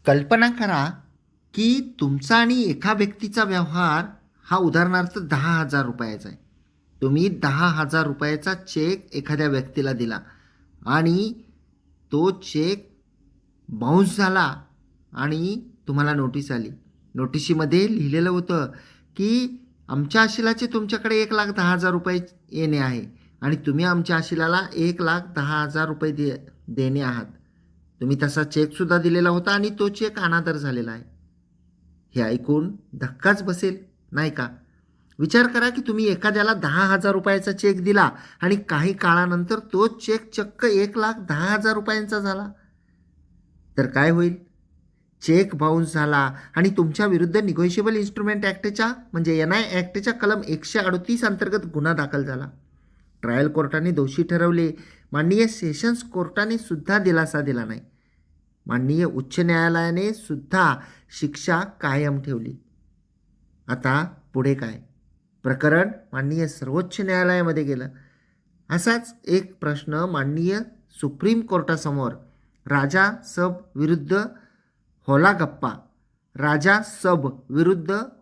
कल्पना करा की तुमचा आणि एका व्यक्तीचा व्यवहार हा उदाहरणार्थ 10,000 रुपयाचा आहे. तुम्ही 10,000 रुपयाचा चेक एखाद्या व्यक्तीला दिला आणि तो चेक बाउन्स झाला आणि तुम्हाला नोटीस आली. नोटिशीमध्ये लिहिलेलं होतं की आमच्या अशिलाचे तुमच्याकडे 1,10,000 रुपये येणे आहे आणि तुम्ही आमच्या अशिलाला 1,10,000 रुपये देणे आहात. तुम्ही तसा चेकसुद्धा दिलेला होता आणि तो चेक अनादर झालेला आहे. हे ऐकून धक्काच बसेल, नाही का? विचार करा की तुम्ही एखाद्याला 10,000 रुपयाचा चेक दिला आणि काही काळानंतर तो चेक चक्क 1,10,000 रुपयांचा झाला. तर काय होईल? चेक बाउन्स झाला आणि तुमच्या विरुद्ध निगोशिएबल इन्स्ट्रुमेंट ॲक्टच्या म्हणजे NI ॲक्टच्या कलम 138 अंतर्गत गुन्हा दाखल झाला. ट्रायल कोर्टाने दोषी ठरवले. माननीय सेशन्स कोर्टाने सुद्धा दिलासा दिला नाही. माननीय उच्च न्यायालयाने सुद्धा शिक्षा कायम ठेवली. आता पुढे काय? प्रकरण माननीय सर्वोच्च न्यायालयामध्ये गेलं. असाच एक प्रश्न माननीय सुप्रीम कोर्टासमोर राजा सब विरुद्ध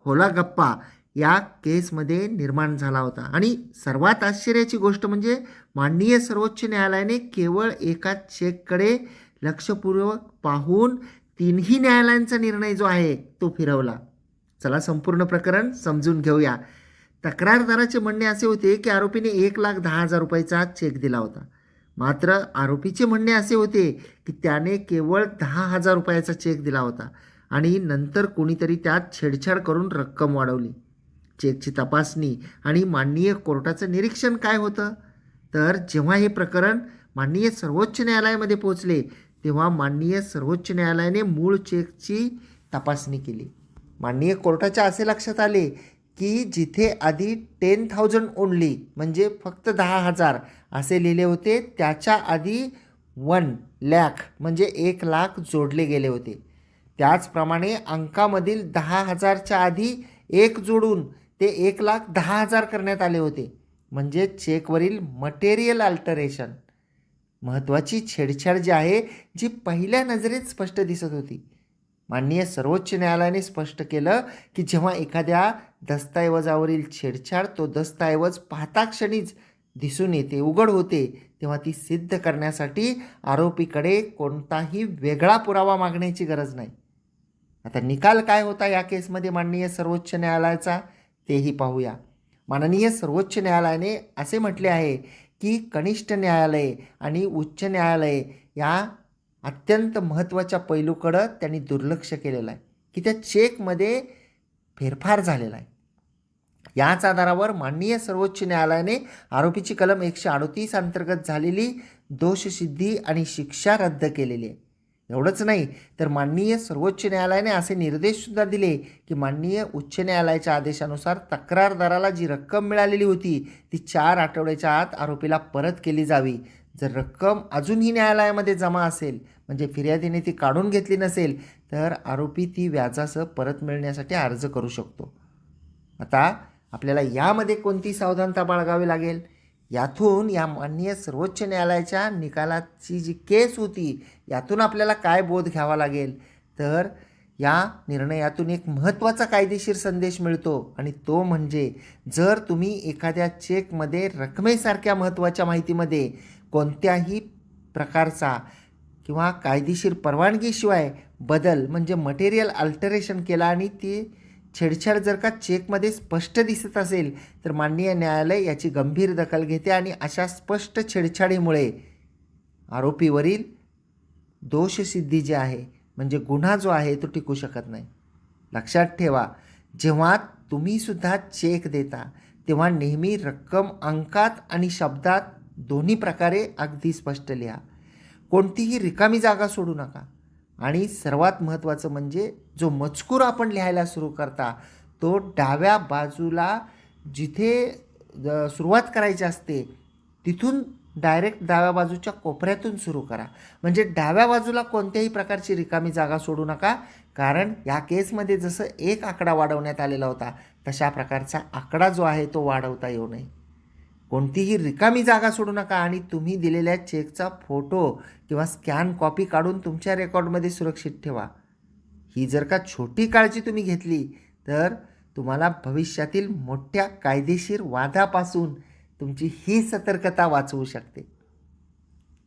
होलागप्पा या केसमध्ये निर्माण झाला होता. आणि सर्वात आश्चर्याची गोष्ट म्हणजे माननीय सर्वोच्च न्यायालयाने केवळ एका चेककडे लक्षपूर्वक पाहून तीनही न्यायालयांचा निर्णय जो आहे तो फिरवला. चला संपूर्ण प्रकरण समजून घेऊया. तक्रारदाराचे म्हणणे असे होते की आरोपीने 1,10,000 रुपयाचा चेक दिला होता. मात्र आरोपीचे म्हणणे असे होते की त्याने केवळ 10,000 रुपयाचा चेक दिला होता आणि नंतर कोणीतरी त्यात छेडछाड करून रक्कम वाढवली. चेकची तपासणी आणि माननीय कोर्टाचं निरीक्षण काय होतं? तर जेव्हा हे प्रकरण माननीय सर्वोच्च न्यायालयामध्ये पोहोचले तेव्हा माननीय सर्वोच्च न्यायालयाने मूळ चेकची तपासणी केली. माननीय कोर्टाच्या असे लक्षात आले की जिथे आधी 10,000 ओनली म्हणजे फक्त 10,000 असे लिहिले होते, त्याच्या आधी 1,00,000 म्हणजे 1,00,000 जोडले गेले होते. त्याचप्रमाणे अंकामधील 10,000च्या आधी 1 जोडून ते 1,10,000 करण्यात आले होते. म्हणजे चेकवरील मटेरियल अल्टरेशन, महत्त्वाची छेडछाड जी आहे जी पहिल्या नजरेत स्पष्ट दिसत होती. माननीय सर्वोच्च न्यायालयाने स्पष्ट केलं की जेव्हा एखाद्या दस्तऐवजावरील छेडछाड तो दस्तऐवज पाहता क्षणीच दिसून येते, उघड होते, तेव्हा ती सिद्ध करण्यासाठी आरोपीकडे कोणताही वेगळा पुरावा मागण्याची गरज नाही. आता निकाल काय होता या केसमध्ये माननीय सर्वोच्च न्यायालयाचा तेही पाहूया. माननीय सर्वोच्च न्यायालयाने असे म्हटले आहे की कनिष्ठ न्यायालय आणि उच्च न्यायालय या अत्यंत महत्त्वाच्या पैलूकडं त्यांनी दुर्लक्ष केलेलं आहे की त्या चेकमध्ये फेरफार झालेला आहे. याच आधारावर माननीय सर्वोच्च न्यायालयाने आरोपीची कलम 138 अंतर्गत झालेली दोषसिद्धी आणि शिक्षा रद्द केलेली आहे. एवढंच नाही तर माननीय सर्वोच्च न्यायालयाने असे निर्देशसुद्धा दिले की माननीय उच्च न्यायालयाच्या आदेशानुसार तक्रारदाराला जी रक्कम मिळालेली होती ती 4 आठवड्याच्या आत आरोपीला परत केली जावी. जर रक्कम अजूनही न्यायालयामध्ये जमा असेल म्हणजे फिर्यादीने ती काढून घेतली नसेल तर आरोपी ती व्याजासह परत मिळण्यासाठी अर्ज करू शकतो. आता आपल्याला यामध्ये कोणती सावधानता बाळगावी लागेल? यातून या माननीय सर्वोच्च न्यायालयाच्या निकालाची जी केस होती यातून आपल्याला काय बोध घ्यावा लागेल? तर या निर्णयातून एक महत्त्वाचा कायदेशीर संदेश मिळतो आणि तो म्हणजे जर तुम्ही एखाद्या चेकमध्ये रकमेसारख्या महत्त्वाच्या माहितीमध्ये कोणत्याही प्रकारचा किंवा कायदेशीर परवानगीशिवाय बदल म्हणजे मटेरियल अल्टरेशन केला आणि ती छेडछाड जर का चेकमध्ये स्पष्ट दिसत असेल तर माननीय न्यायालय याची गंभीर दखल घेते आणि अशा स्पष्ट छेडछाडीमुळे आरोपीवरील दोषसिद्धी जी आहे म्हणजे गुन्हा जो आहे तो टिकू शकत नाही. लक्षात ठेवा, जेव्हा तुम्हीसुद्धा चेक देता तेव्हा नेहमी रक्कम अंकात आणि शब्दात दोन्ही प्रकारे अगदी स्पष्ट लिहा. कोणतीही रिकामी जागा सोडू नका. आणि सर्वात महत्त्वाचं म्हणजे जो मजकूर आपण लिहायला सुरू करता तो डाव्या बाजूला जिथे सुरुवात करायची असते तिथून डायरेक्ट डाव्या बाजूच्या कोपऱ्यातून सुरू करा. म्हणजे डाव्या बाजूला कोणत्याही प्रकारची रिकामी जागा सोडू नका, कारण या केसमध्ये जसं एक आकडा वाढवण्यात आलेला होता तशा प्रकारचा आकडा जो आहे तो वाढवता येऊ नये. कोणतीही रिकामी जागा सोडू नका आणि तुम्ही दिलेल्या चेकचा फोटो किंवा स्कॅन कॉपी काढून तुमच्या रेकॉर्डमध्ये सुरक्षित ठेवा. ही जर का छोटी काळजी तुम्ही घेतली तर तुम्हाला भविष्यातील मोठ्या कायदेशीर वादापासून तुमची ही सतर्कता वाचवू शकते.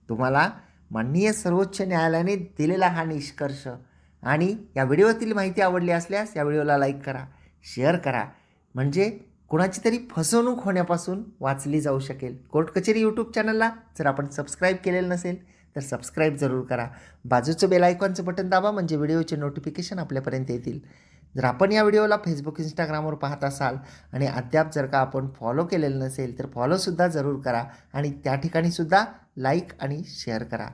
तुम्हाला माननीय सर्वोच्च न्यायालयाने दिलेला हा निष्कर्ष आणि या व्हिडिओतील माहिती आवडली असल्यास या व्हिडिओला लाईक करा, शेअर करा, म्हणजे कोणाची तरी फसवणूक होण्यापासून वाचली जाऊ शकेल. कोर्ट कचेरी यूट्यूब चॅनलला जर आपण सबस्क्राईब केलेलं नसेल तर सबस्क्राईब जरूर करा. बाजूचं बेल आयकॉनचं बटन दाबा, म्हणजे व्हिडिओचे नोटिफिकेशन आपल्यापर्यंत येतील. जर आपण या व्हिडिओला फेसबुक इंस्टाग्रामवर पाहत असाल आणि अद्याप जर का आपण फॉलो केलेलं नसेल तर फॉलोसुद्धा जरूर करा आणि त्या ठिकाणीसुद्धा लाईक आणि शेअर करा.